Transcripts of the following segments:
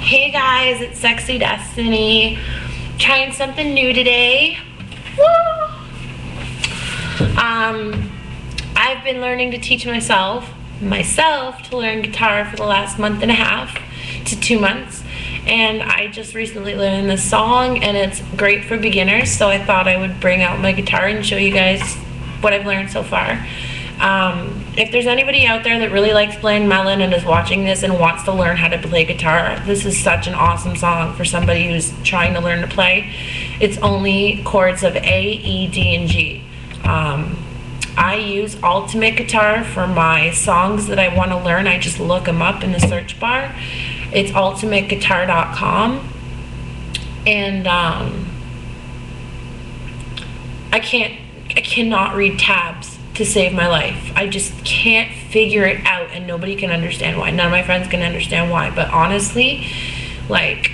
Hey guys, it's Sexy Destiny. Trying something new today. Woo! I've been learning to teach myself to learn guitar for the last month and a half to 2 months, and I just recently learned this song and it's great for beginners, so I thought I would bring out my guitar and show you guys what I've learned so far. If there's anybody out there that really likes playing Melon and is watching this and wants to learn how to play guitar, this is such an awesome song for somebody who's trying to learn to play. It's only chords of A, E, D, and G. I use Ultimate Guitar for my songs that I want to learn. I just look them up in the search bar. It's ultimateguitar.com, and I cannot read tabs to save my life. I just can't figure it out, and nobody can understand why. None of my friends can understand why, but honestly, like,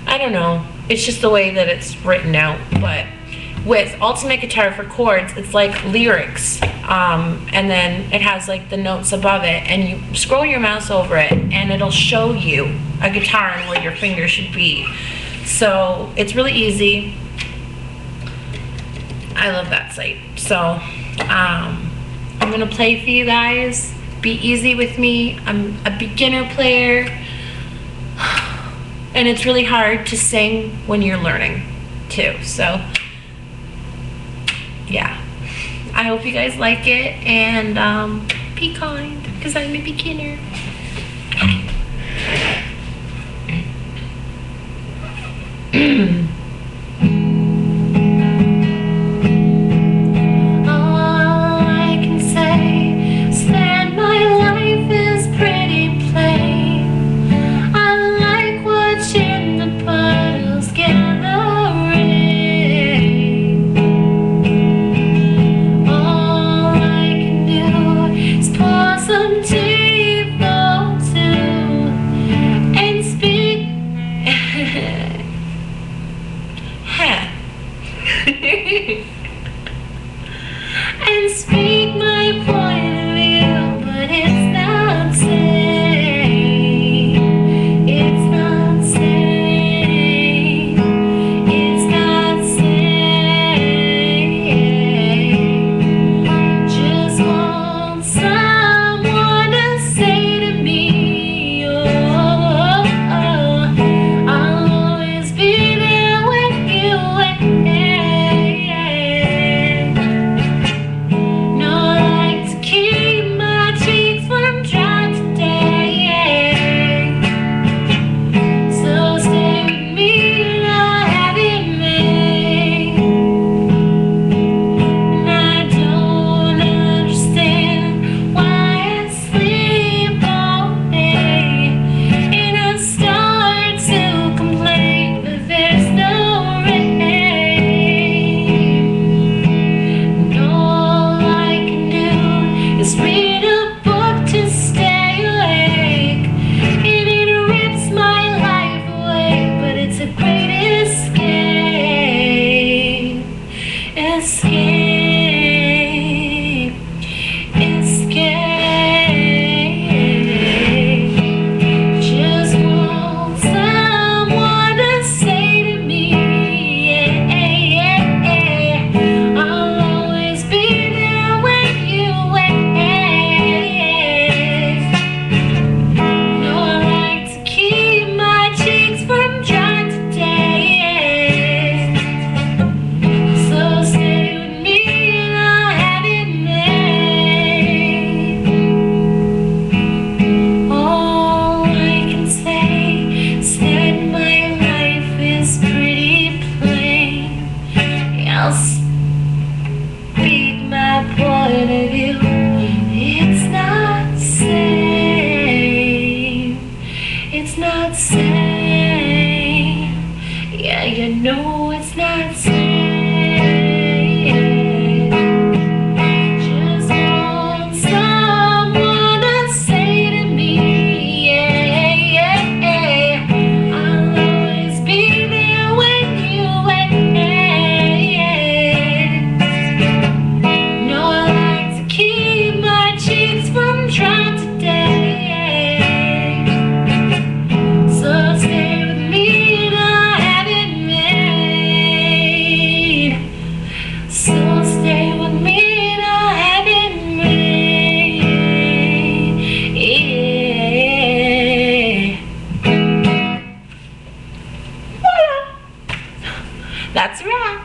I don't know, it's just the way that it's written out. But with Ultimate Guitar for chords, it's like lyrics, and then it has like the notes above it, and you scroll your mouse over it and it'll show you a guitar and where your finger should be. So it's really easy. I love that site. So I'm gonna play for you guys. Be easy with me. I'm a beginner player, and it's really hard to sing when you're learning too. So yeah, I hope you guys like it, and be kind, because I'm a beginner. And speak my point of view, but it's not sane. It's not sane. It's not sane. Just want someone to say to me, oh, I'll always be there when you wait. I'll speak my point of view. It's not sane. It's not sane. Yeah, you know it's not sane. Just want someone to say to me, yeah, yeah, yeah, I'll always be there when you wait. No, I like to keep my cheeks from trying to date. That's a wrap.